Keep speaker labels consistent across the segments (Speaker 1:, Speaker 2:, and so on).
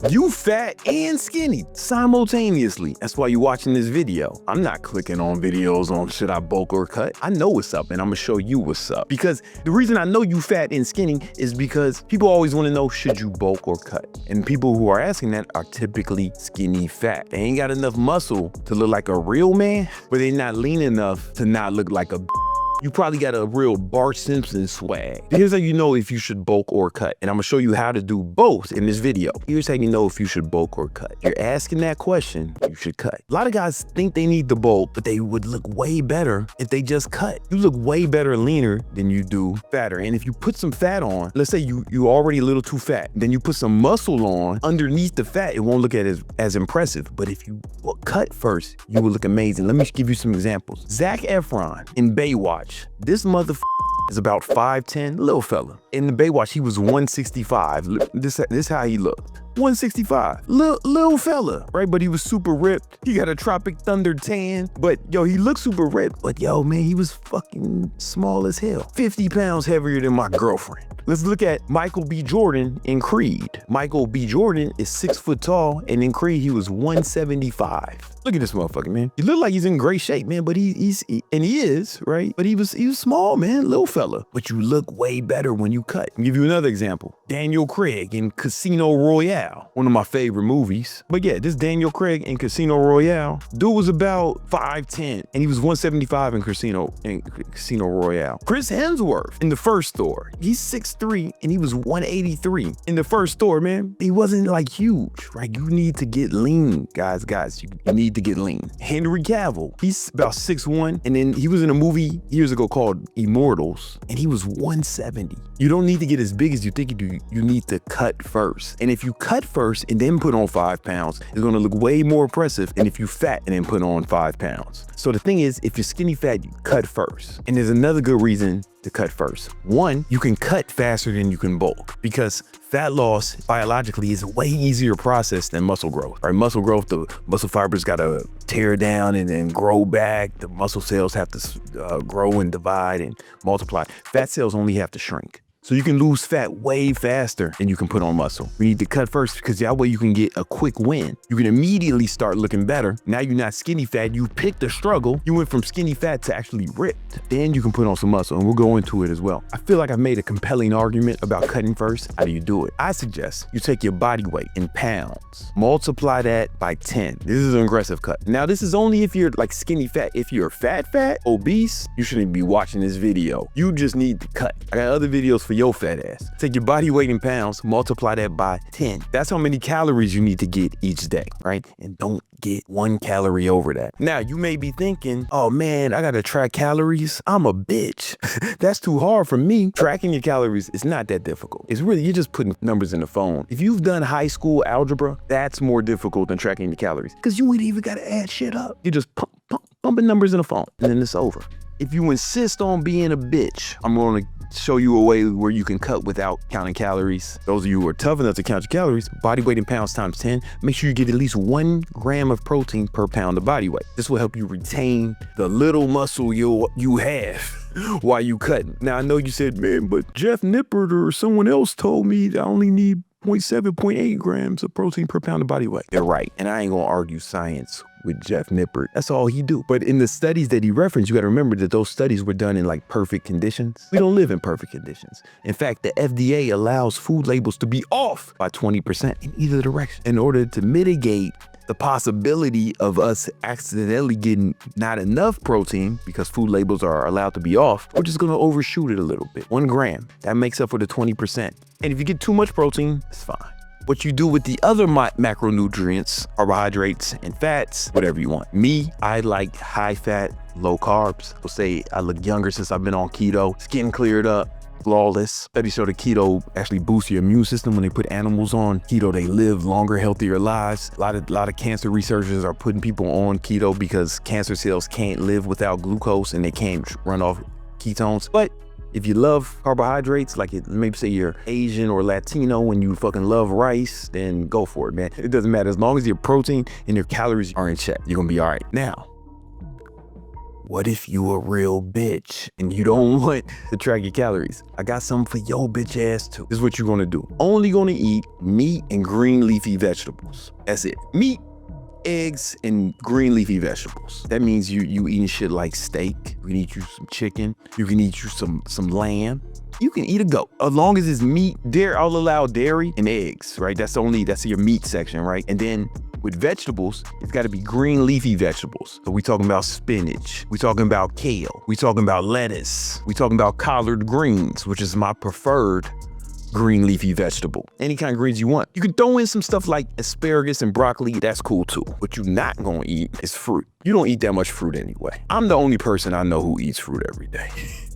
Speaker 1: You fat and skinny simultaneously. That's why you're watching this video. I'm not clicking on videos on should I bulk or cut. I know what's up and I'm gonna show you what's up. Because the reason I know you fat and skinny is because people always wanna know should you bulk or cut. And people who are asking that are typically skinny fat. They ain't got enough muscle to look like a real man, but they're not lean enough to not look like a You probably got a real Bart Simpson swag. Here's how you know if you should bulk or cut. And I'm gonna show you how to do both in this video. Here's how you know if you should bulk or cut. If you're asking that question, you should cut. A lot of guys think they need to bulk, but they would look way better if they just cut. You look way better leaner than you do fatter. And if you put some fat on, let's say you already a little too fat, then you put some muscle on underneath the fat, it won't look as impressive. But if you cut first, you will look amazing. Let me give you some examples. Zac Efron in Baywatch. This motherfucker is about 5'10", little fella. In the Baywatch, he was 165. This how he looked. 165, little fella, right? But he was super ripped. He got a Tropic Thunder tan, but yo, he looked super ripped. But yo, man, he was fucking small as hell. 50 pounds heavier than my girlfriend. Let's look at Michael B. Jordan in Creed. Michael B. Jordan is 6 foot tall, and in Creed, he was 175. Look at this motherfucker, man. He looked like he's in great shape, man, but he is, right? But he was small, man, little fella. But you look way better when you cut. I'll give you another example. Daniel Craig in Casino Royale, one of my favorite movies. But yeah, this Daniel Craig in Casino Royale, dude was about 5'10", and he was 175 in Casino Royale. Chris Hemsworth in the first Thor, he's 6'3", and he was 183 in the first Thor, man. He wasn't like huge, right? You need to get lean, guys. You need to get lean. Henry Cavill, he's about 6'1", and then he was in a movie years ago called Immortals, and he was 170. You don't need to get as big as you think you do. You need to cut first. And if you cut first and then put on 5 pounds, it's gonna look way more impressive than if you fat and then put on 5 pounds. So the thing is, if you're skinny fat, you cut first. And there's another good reason to cut first. One, you can cut faster than you can bulk because fat loss biologically is a way easier process than muscle growth. Right? Muscle growth, the muscle fibers gotta tear down and then grow back. The muscle cells have to grow and divide and multiply. Fat cells only have to shrink. So you can lose fat way faster than you can put on muscle. We need to cut first because that way you can get a quick win. You can immediately start looking better. Now you're not skinny fat, you picked a struggle. You went from skinny fat to actually ripped. Then you can put on some muscle, and we'll go into it as well. I feel like I've made a compelling argument about cutting first. How do you do it? I suggest you take your body weight in pounds, multiply that by 10. This is an aggressive cut. Now this is only if you're like skinny fat. If you're fat, obese, you shouldn't be watching this video. You just need to cut. I got other videos for your fat ass. Take your body weight in pounds, multiply that by 10. That's how many calories you need to get each day, right? And don't get 1 calorie over that. Now, you may be thinking, oh man, I gotta track calories. I'm a bitch. That's too hard for me. Tracking your calories is not that difficult. It's really, you're just putting numbers in the phone. If you've done high school algebra, that's more difficult than tracking your calories because you ain't even gotta add shit up. You just pumping numbers in the phone and then it's over. If you insist on being a bitch, I'm gonna show you a way where you can cut without counting calories. Those of you who are tough enough to count your calories, body weight in pounds times 10, make sure you get at least 1 gram of protein per pound of body weight. This will help you retain the little muscle you have while you cutting. Now, I know you said, man, but Jeff Nippert or someone else told me that I only need 0.7, 0.8 grams of protein per pound of body weight. They're right, and I ain't gonna argue science with Jeff Nippert. That's all he do. But in the studies that he referenced, you gotta remember that those studies were done in like perfect conditions. We don't live in perfect conditions. In fact, the FDA allows food labels to be off by 20% in either direction in order to mitigate the possibility of us accidentally getting not enough protein because food labels are allowed to be off. We're just gonna overshoot it a little bit. 1 gram, that makes up for the 20%. And if you get too much protein, it's fine. What you do with the other macronutrients, carbohydrates and fats, whatever you want. Me, I like high fat, low carbs. I'll say I look younger since I've been on keto, skin cleared up, flawless. Studies show that keto actually boosts your immune system. When they put animals on keto, they live longer, healthier lives. A lot of cancer researchers are putting people on keto because cancer cells can't live without glucose and they can't run off ketones. But if you love carbohydrates, like maybe say you're Asian or Latino and you fucking love rice, then go for it, man. It doesn't matter. As long as your protein and your calories are in check, you're gonna be all right. Now, what if you a real bitch and you don't want to track your calories? I got something for your bitch ass too. This is what you're gonna do. Only gonna eat meat and green leafy vegetables. That's it. Meat, eggs, and green leafy vegetables. That means you eating shit like steak. You can eat you some chicken. You can eat you some lamb. You can eat a goat. As long as it's meat, I'll allow dairy and eggs, right? That's your meat section, right? And then with vegetables, it's gotta be green leafy vegetables. So we talking about spinach. We talking about kale. We talking about lettuce. We talking about collard greens, which is my preferred green leafy vegetable. Any kind of greens you want. You can throw in some stuff like asparagus and broccoli. That's cool too. What you're not gonna eat is fruit. You don't eat that much fruit anyway. I'm the only person I know who eats fruit every day.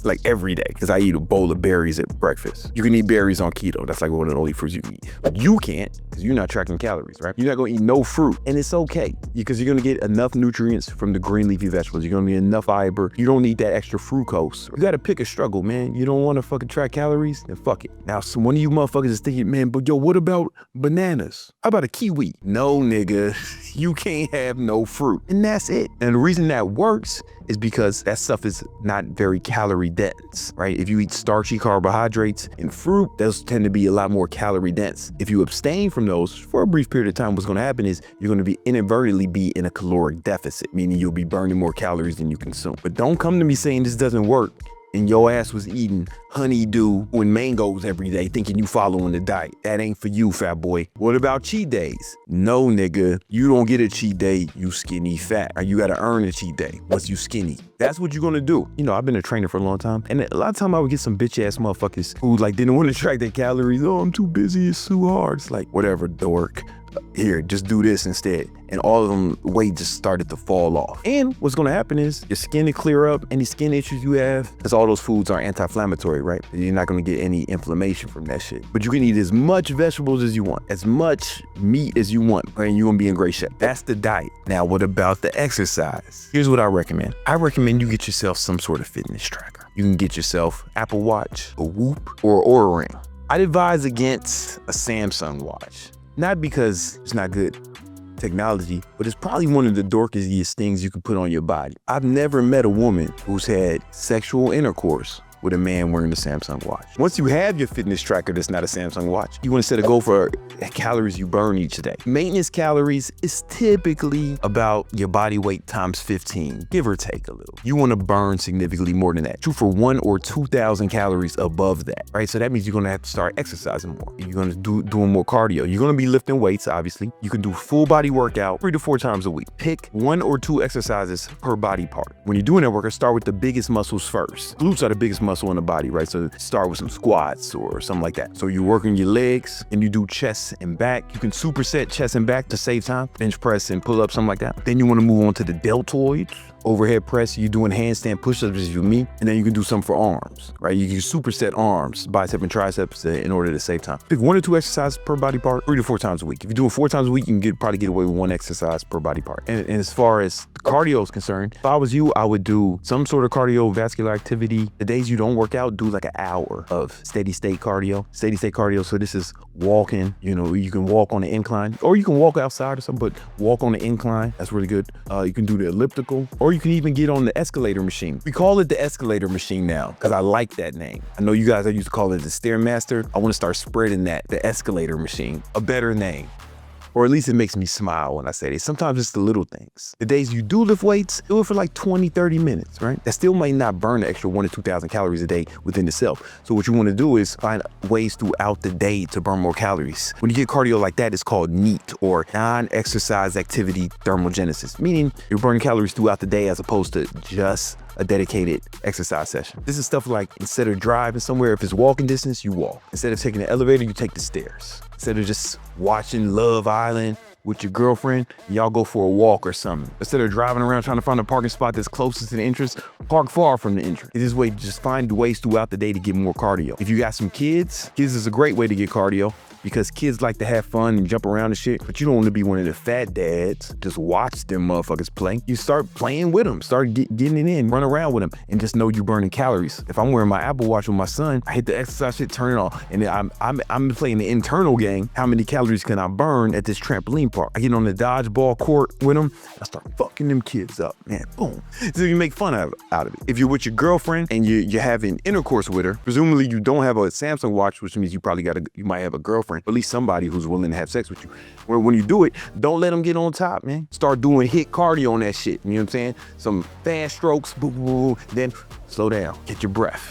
Speaker 1: Like every day, because I eat a bowl of berries at breakfast. You can eat berries on keto. That's like one of the only fruits you can eat. But you can't, because you're not tracking calories, right? You're not gonna eat no fruit, and it's okay, because you're gonna get enough nutrients from the green leafy vegetables. You're gonna get enough fiber. You don't need that extra fructose. You gotta pick a struggle, man. You don't wanna fucking track calories? Then fuck it. Now, one of you motherfuckers is thinking, man, but yo, what about bananas? How about a kiwi? No, nigga, you can't have no fruit. And that's it. And the reason that works is because that stuff is not very calorie dense, right? If you eat starchy carbohydrates and fruit, those tend to be a lot more calorie dense. If you abstain from those for a brief period of time, what's gonna happen is you're gonna be inadvertently be in a caloric deficit, meaning you'll be burning more calories than you consume. But don't come to me saying this doesn't work and your ass was eating honeydew and mangoes every day thinking you following the diet. That ain't for you, fat boy. What about cheat days? No, nigga, you don't get a cheat day, you skinny fat. Or you gotta earn a cheat day once you skinny. That's what you're gonna do. You know, I've been a trainer for a long time, and a lot of time I would get some bitch ass motherfuckers who like didn't want to track their calories. Oh, I'm too busy, it's too hard. It's like, whatever, dork. Here, just do this instead. And all of them weight just started to fall off. And what's gonna happen is your skin will clear up, any skin issues you have, because all those foods are anti-inflammatory, right? You're not gonna get any inflammation from that shit. But you can eat as much vegetables as you want, as much meat as you want, and you're gonna be in great shape. That's the diet. Now, what about the exercise? Here's what I recommend. I recommend you get yourself some sort of fitness tracker. You can get yourself Apple Watch, a Whoop, or Oura Ring. I'd advise against a Samsung watch. Not because it's not good technology, but it's probably one of the dorkiest things you can put on your body. I've never met a woman who's had sexual intercourse with a man wearing the Samsung watch. Once you have your fitness tracker that's not a Samsung watch, you want to set a goal for calories you burn each day. Maintenance calories is typically about your body weight times 15, give or take a little. You want to burn significantly more than that. Shoot for 1,000 or 2,000 calories above that, right? So that means you're going to have to start exercising more. You're going to doing more cardio. You're going to be lifting weights, obviously. You can do full body workout 3 to 4 times a week. Pick 1 or 2 exercises per body part. When you're doing that workout, start with the biggest muscles first. Glutes are the biggest muscle in the body, right? So start with some squats or something like that. So you're working your legs and you do chest and back. You can superset chest and back to save time, bench press and pull up, something like that. Then you want to move on to the deltoids. Overhead press, you're doing handstand push-ups as you me, and then you can do something for arms, right? You can superset arms, bicep and triceps in order to save time. Pick 1 or 2 exercises per body part, 3 to 4 times a week. If you're doing 4 times a week, you can probably get away with 1 exercise per body part. And as far as cardio is concerned, if I was you, I would do some sort of cardiovascular activity. The days you don't work out, do like an hour of steady state cardio. Steady state cardio, so this is walking, you know, you can walk on the incline, or you can walk outside or something, but walk on the incline, that's really good. You can do the elliptical, or you can even get on the escalator machine. We call it the escalator machine now because I like that name. I know you guys, I used to call it the Stairmaster. I want to start spreading that, the escalator machine, a better name. Or at least it makes me smile when I say this. Sometimes it's the little things. The days you do lift weights, do it for like 20, 30 minutes, right? That still might not burn the extra 1,000 to 2,000 calories a day within itself. So what you want to do is find ways throughout the day to burn more calories. When you get cardio like that, it's called NEAT, or non-exercise activity thermogenesis, meaning you're burning calories throughout the day as opposed to just a dedicated exercise session. This is stuff like, instead of driving somewhere, if it's walking distance, you walk. Instead of taking the elevator, you take the stairs. Instead of just watching Love Island with your girlfriend, y'all go for a walk or something. Instead of driving around trying to find a parking spot that's closest to the entrance, park far from the entrance. This way, just find ways throughout the day to get more cardio. If you got some kids is a great way to get cardio. because kids like to have fun and jump around and shit, but you don't want to be one of the fat dads. Just watch them motherfuckers play. You start playing with them, start getting it in, run around with them, and just know you burning calories. If I'm wearing my Apple Watch with my son, I hit the exercise shit, turn it off, and then I'm playing the internal game. How many calories can I burn at this trampoline park? I get on the dodgeball court with them, I start fucking them kids up, man, boom. So you make fun out of it. If you're with your girlfriend and you're having intercourse with her, presumably you don't have a Samsung watch, which means you might have a girlfriend, but at least somebody who's willing to have sex with you. When you do it, don't let them get on top, man. Start doing HIIT cardio on that shit, you know what I'm saying? Some fast strokes, boo, boo, boo, then slow down, get your breath.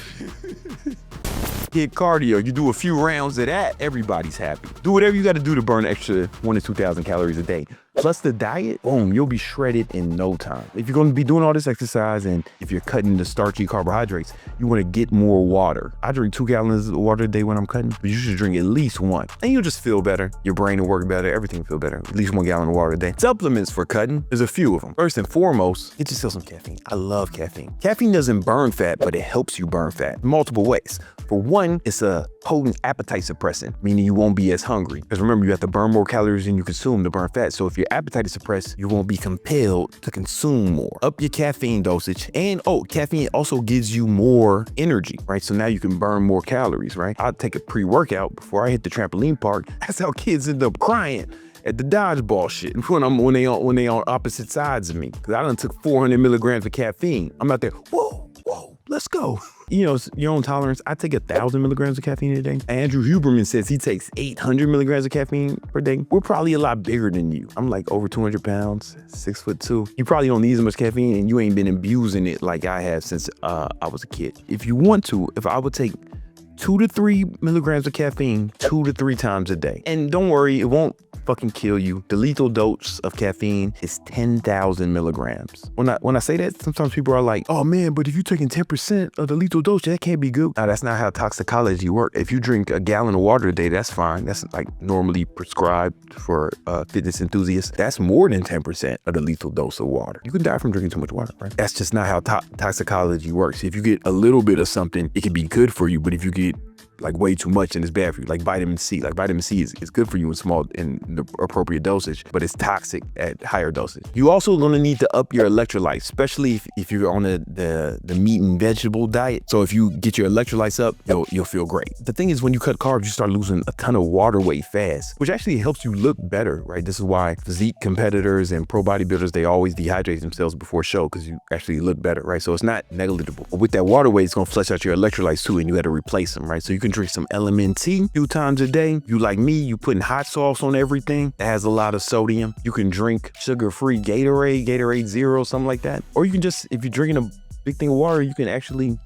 Speaker 1: HIIT cardio, you do a few rounds of that, everybody's happy. Do whatever you gotta do to burn extra 1,000 to 2,000 calories a day. Plus the diet, boom, you'll be shredded in no time. If you're gonna be doing all this exercise and if you're cutting the starchy carbohydrates, you wanna get more water. I drink 2 gallons of water a day when I'm cutting, but you should drink at least 1. And you'll just feel better, your brain will work better, everything will feel better. At least 1 gallon of water a day. Supplements for cutting, there's a few of them. First and foremost, get yourself some caffeine. I love caffeine. Caffeine doesn't burn fat, but it helps you burn fat in multiple ways. For one, it's a potent appetite suppressant, meaning you won't be as hungry. Because remember, you have to burn more calories than you consume to burn fat. So if your appetite is suppressed, you won't be compelled to consume more. Up your caffeine dosage. And caffeine also gives you more energy, right? So now you can burn more calories, right? I'll take a pre-workout before I hit the trampoline park. That's how kids end up crying at the dodgeball shit when they on opposite sides of me. Because I done took 400 milligrams of caffeine. I'm out there, whoa, let's go. You know, your own tolerance, I take 1,000 milligrams of caffeine a day. Andrew Huberman says he takes 800 milligrams of caffeine per day. We're probably a lot bigger than you. I'm like over 200 pounds, 6'2". You probably don't need as much caffeine and you ain't been abusing it like I have since I was a kid. If you want to, if I would take 2 to 3 milligrams of caffeine 2 to 3 times a day. And don't worry, it won't fucking kill you. The lethal dose of caffeine is 10,000 milligrams. When I say that, sometimes people are like, oh man, but if you're taking 10% of the lethal dose, that can't be good. No, that's not how toxicology works. If you drink a gallon of water a day, that's fine. That's like normally prescribed for fitness enthusiasts. That's more than 10% of the lethal dose of water. You can die from drinking too much water, right? That's just not how toxicology works. If you get a little bit of something, it can be good for you, but if you get like way too much and it's bad for you, like vitamin C. Like vitamin C is good for you in the appropriate dosage, but it's toxic at higher dosage. You also gonna need to up your electrolytes, especially if you're on the meat and vegetable diet. So if you get your electrolytes up, you'll feel great. The thing is, when you cut carbs, you start losing a ton of water weight fast, which actually helps you look better, right? This is why physique competitors and pro bodybuilders, they always dehydrate themselves before show because you actually look better, right? So it's not negligible. But with that water weight, it's gonna flush out your electrolytes too, and you got to replace them, right? So you can drink some LMNT a few times a day. You like me, you putting hot sauce on everything that has a lot of sodium. You can drink sugar-free Gatorade Zero, something like that. Or you can just, if you're drinking a big thing of water, you can actually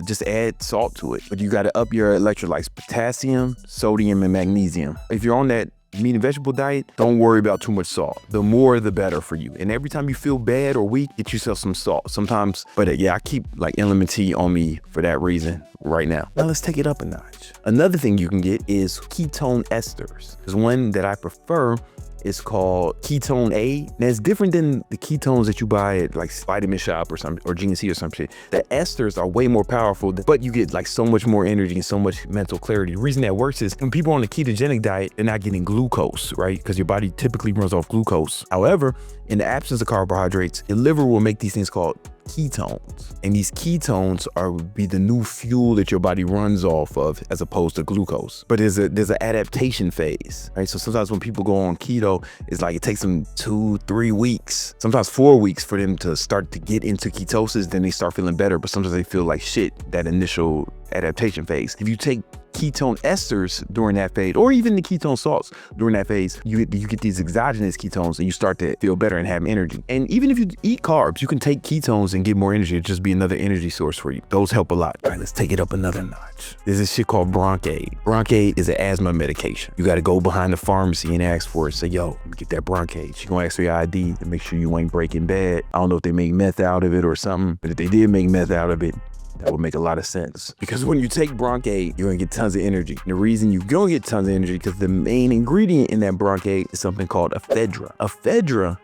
Speaker 1: just add salt to it. But you got to up your electrolytes: potassium, sodium, and magnesium. If you're on that meat and vegetable diet, don't worry about too much salt. The more, the better for you. And every time you feel bad or weak, get yourself some salt. Sometimes, but yeah, I keep like LMNT on me for that reason right now. Now let's take it up a notch. Another thing you can get is ketone esters. There's one that I prefer. It's called Ketone A. Now it's different than the ketones that you buy at like Vitamin Shop or GNC or some shit. The esters are way more powerful, but you get like so much more energy and so much mental clarity. The reason that works is when people are on a ketogenic diet, they're not getting glucose, right? Because your body typically runs off glucose. However, in the absence of carbohydrates, your liver will make these things called ketones. And these ketones would be the new fuel that your body runs off of as opposed to glucose. But there's an adaptation phase, right? So sometimes when people go on keto, it's like it takes them 2-3 weeks, sometimes 4 weeks for them to start to get into ketosis. Then they start feeling better, but sometimes they feel like shit, that initial adaptation phase. If you take ketone esters during that phase, or even the ketone salts during that phase, you get these exogenous ketones and you start to feel better and have energy. And even if you eat carbs, you can take ketones and get more energy. It'll just be another energy source for you. Those help a lot. All right, let's take it up another notch. There's this shit called Broncaid. Broncaid is an asthma medication. You got to go behind the pharmacy and ask for it. Say, yo, get that Broncaid. She's gonna ask for your ID to make sure you ain't breaking bad. I don't know if they make meth out of it or something, but if they did make meth out of it, that would make a lot of sense. Because when you take Broncaid, you're gonna get tons of energy. And the reason you're gonna get tons of energy because the main ingredient in that Broncaid is something called ephedra. Ephedra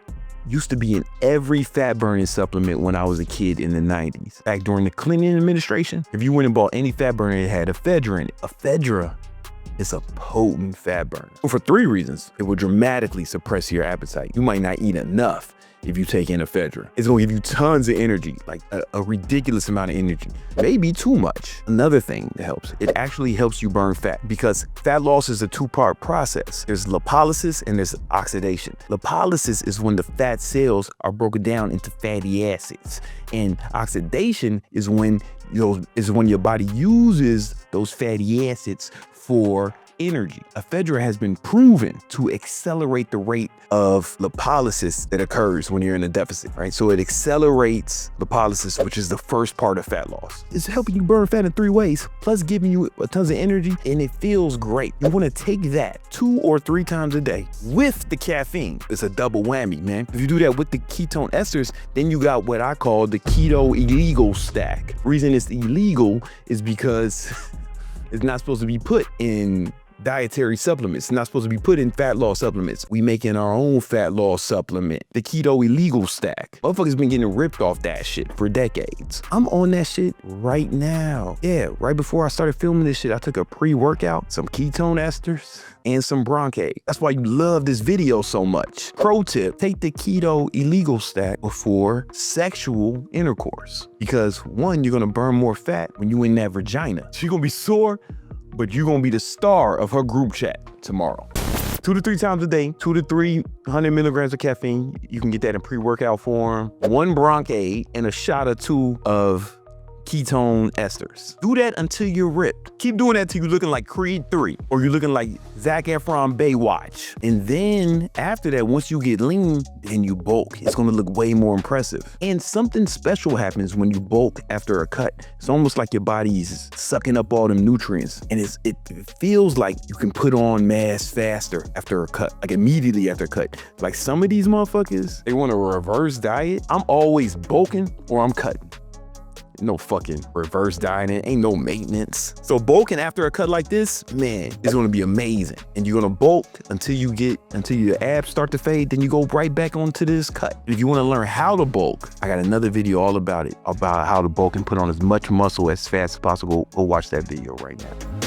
Speaker 1: used to be in every fat burning supplement when I was a kid in the 90s. Back during the Clinton administration, if you went and bought any fat burner, it had ephedra in it. Ephedra It's a potent fat burner. For 3 reasons. It will dramatically suppress your appetite. You might not eat enough if you take in ephedra. It's gonna give you tons of energy, like a ridiculous amount of energy, maybe too much. Another thing that helps, it actually helps you burn fat because fat loss is a 2-part process. There's lipolysis and there's oxidation. Lipolysis is when the fat cells are broken down into fatty acids, and oxidation is when your body uses those fatty acids for energy. Ephedra has been proven to accelerate the rate of lipolysis that occurs when you're in a deficit, right? So it accelerates lipolysis, which is the first part of fat loss. It's helping you burn fat in 3 ways, plus giving you tons of energy, and it feels great. You want to take that 2 or 3 times a day with the caffeine. It's a double whammy, man. If you do that with the ketone esters, then you got what I call the keto illegal stack. The reason it's illegal is because it's not supposed to be put in dietary supplements. It's not supposed to be put in fat loss supplements. We making our own fat loss supplement, the keto illegal stack. Motherfuckers been getting ripped off that shit for decades. I'm on that shit right now. Yeah, right before I started filming this shit, I took a pre-workout, some ketone esters, and some bronchate. That's why you love this video so much. Pro tip, take the keto illegal stack before sexual intercourse. Because 1, you're gonna burn more fat when you in that vagina. She's gonna be sore, but you're gonna be the star of her group chat tomorrow. 2 to 3 times a day, 2 to 300 milligrams of caffeine. You can get that in pre-workout form. 1 bronchate and a shot or 2 of ketone esters. Do that until you're ripped. Keep doing that till you're looking like Creed 3 or you're looking like Zac Efron Baywatch. And then after that, once you get lean, then you bulk. It's gonna look way more impressive. And something special happens when you bulk after a cut. It's almost like your body's sucking up all them nutrients. And it feels like you can put on mass faster after a cut, like immediately after a cut. Like some of these motherfuckers, they want a reverse diet. I'm always bulking or I'm cutting. No fucking reverse dieting, ain't no maintenance. So bulking after a cut like this, man, it's gonna be amazing. And you're gonna bulk until your abs start to fade, then you go right back onto this cut. If you wanna learn how to bulk, I got another video all about it, about how to bulk and put on as much muscle as fast as possible. Go watch that video right now.